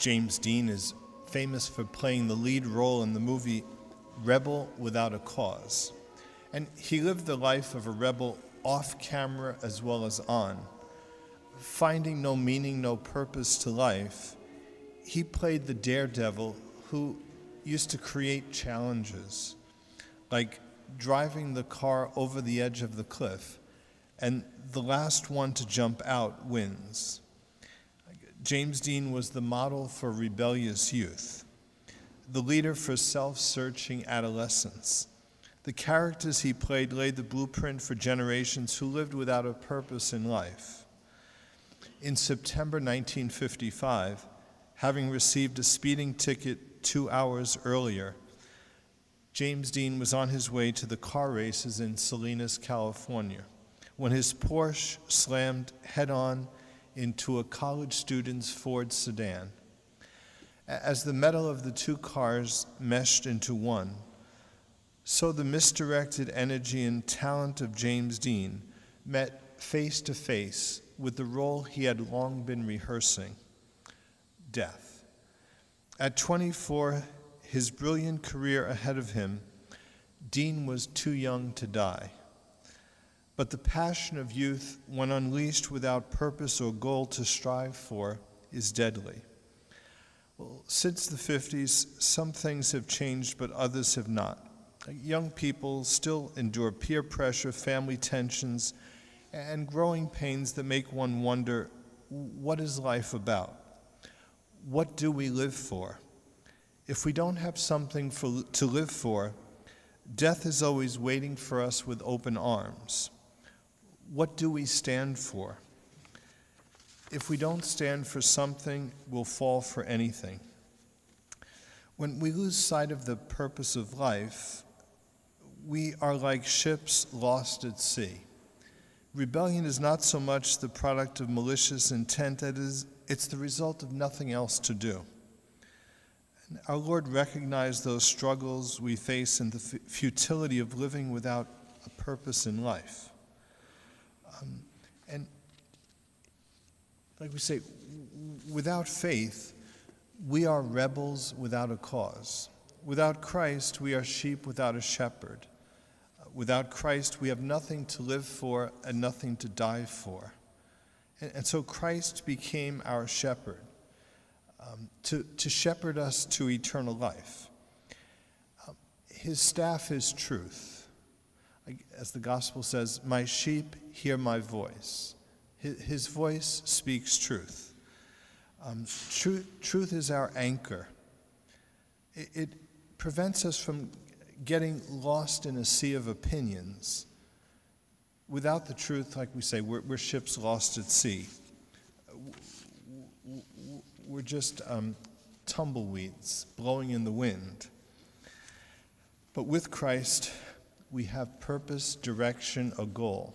James Dean is famous for playing the lead role in the movie Rebel Without a Cause. And he lived the life of a rebel off camera as well as on. Finding no meaning, no purpose to life, he played the daredevil who used to create challenges, like driving the car over the edge of the cliff, and the last one to jump out wins. James Dean was the model for rebellious youth, the leader for self-searching adolescents. The characters he played laid the blueprint for generations who lived without a purpose in life. In September 1955, having received a speeding ticket 2 hours earlier, James Dean was on his way to the car races in Salinas, California, when his Porsche slammed head-on into a college student's Ford sedan. As the metal of the two cars meshed into one, so the misdirected energy and talent of James Dean met face to face with the role he had long been rehearsing: death. At 24, his brilliant career ahead of him, Dean was too young to die. But the passion of youth, when unleashed without purpose or goal to strive for, is deadly. Well, since the 50s, some things have changed, but others have not. Young people still endure peer pressure, family tensions, and growing pains that make one wonder, what is life about? What do we live for? If we don't have something to live for, death is always waiting for us with open arms. What do we stand for? If we don't stand for something, we'll fall for anything. When we lose sight of the purpose of life, we are like ships lost at sea. Rebellion is not so much the product of malicious intent as it's the result of nothing else to do. And our Lord recognized those struggles we face and the futility of living without a purpose in life. And like we say, without faith, we are rebels without a cause. Without Christ, we are sheep without a shepherd. Without Christ, we have nothing to live for and nothing to die for. And so Christ became our shepherd, to shepherd us to eternal life. His staff is truth. As the gospel says, my sheep hear my voice. His voice speaks truth. Truth is our anchor. It prevents us from getting lost in a sea of opinions. Without the truth, like we say, we're ships lost at sea. We're just tumbleweeds blowing in the wind. But with Christ, we have purpose, direction, a goal.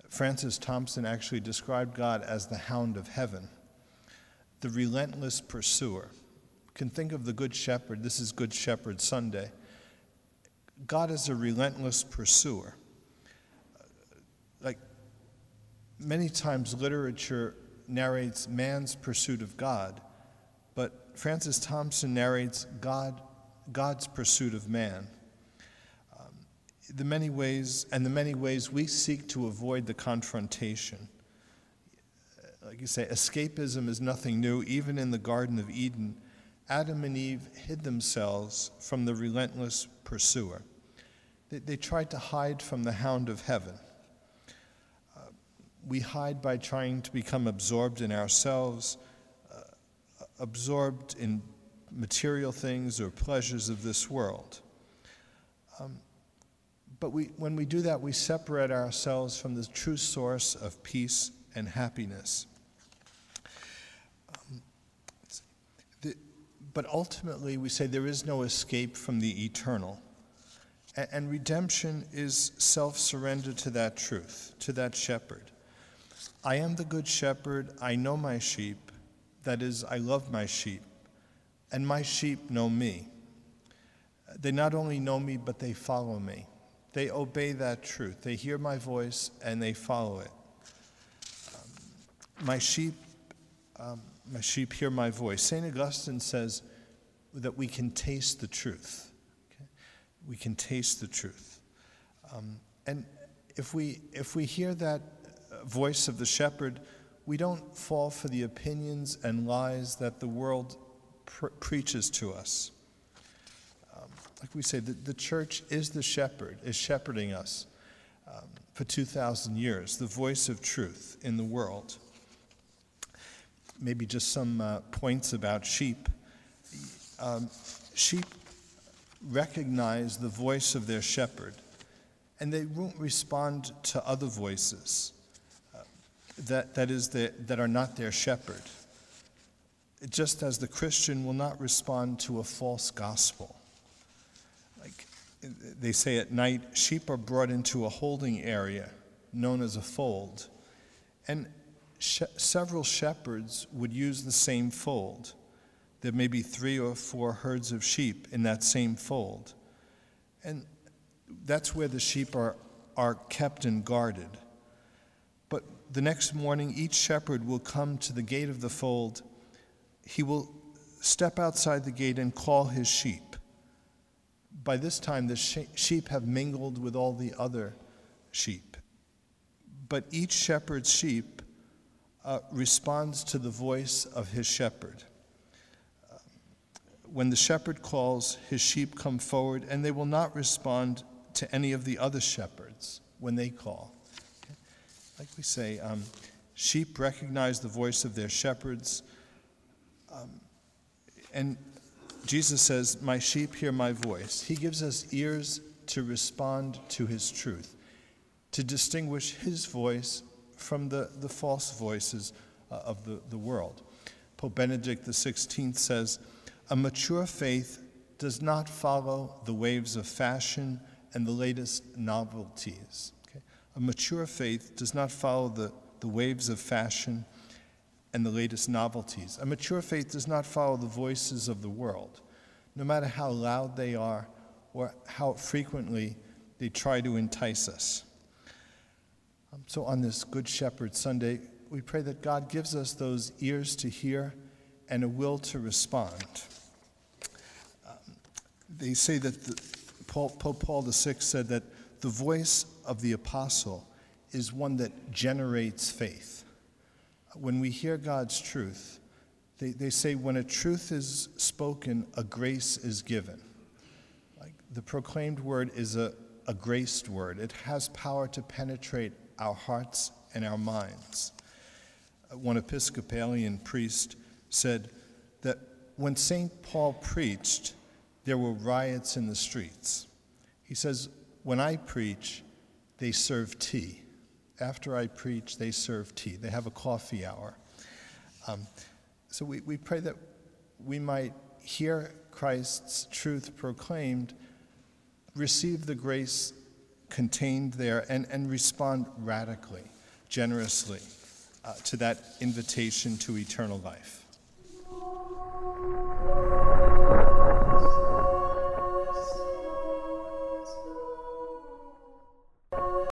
Francis Thompson actually described God as the hound of heaven, the relentless pursuer. You can think of the Good Shepherd. This is Good Shepherd Sunday. God is a relentless pursuer. Like many times literature narrates man's pursuit of God, but Francis Thompson narrates God's pursuit of man. The many ways we seek to avoid the confrontation. Like you say, escapism is nothing new. Even in the Garden of Eden, Adam and Eve hid themselves from the relentless pursuer. They tried to hide from the hound of heaven. We hide by trying to become absorbed in ourselves, absorbed in material things or pleasures of this world. But when we do that, we separate ourselves from the true source of peace and happiness. But ultimately, we say there is no escape from the eternal. And redemption is self-surrender to that truth, to that shepherd. I am the good shepherd, I know my sheep, that is, I love my sheep, and my sheep know me. They not only know me, but they follow me. They obey that truth. They hear my voice and they follow it. My sheep My sheep hear my voice. St. Augustine says that we can taste the truth. Okay? We can taste the truth. And if we hear that voice of the shepherd, we don't fall for the opinions and lies that the world preaches to us. Like we say, the church is the shepherd, is shepherding us for 2,000 years, the voice of truth in the world. Maybe just some points about sheep. Sheep recognize the voice of their shepherd, and they won't respond to other voices that are not their shepherd. Just as the Christian will not respond to a false gospel. Like they say at night, sheep are brought into a holding area known as a fold, and several shepherds would use the same fold. There may be 3 or 4 herds of sheep in that same fold. And that's where the sheep are kept and guarded. But the next morning, each shepherd will come to the gate of the fold. He will step outside the gate and call his sheep. By this time, the sheep have mingled with all the other sheep. But each shepherd's sheep responds to the voice of his shepherd. When the shepherd calls, his sheep come forward, and they will not respond to any of the other shepherds when they call. Okay? Like we say, sheep recognize the voice of their shepherds, and Jesus says, my sheep hear my voice. He gives us ears to respond to his truth, to distinguish his voice from the false voices of the world. Pope Benedict XVI says, a mature faith does not follow the waves of fashion and the latest novelties. Okay? A mature faith does not follow the waves of fashion and the latest novelties. A mature faith does not follow the voices of the world, no matter how loud they are or how frequently they try to entice us. So on this Good Shepherd Sunday, we pray that God gives us those ears to hear and a will to respond. They say that Pope Paul VI said that the voice of the apostle is one that generates faith. When we hear God's truth, they say when a truth is spoken, a grace is given. Like the proclaimed word is a graced word. It has power to penetrate our hearts and our minds. One Episcopalian priest said that when St. Paul preached, there were riots in the streets. He says, when I preach, they serve tea. After I preach, they serve tea. They have a coffee hour. So we pray that we might hear Christ's truth proclaimed, receive the grace contained there, and respond radically, generously to that invitation to eternal life.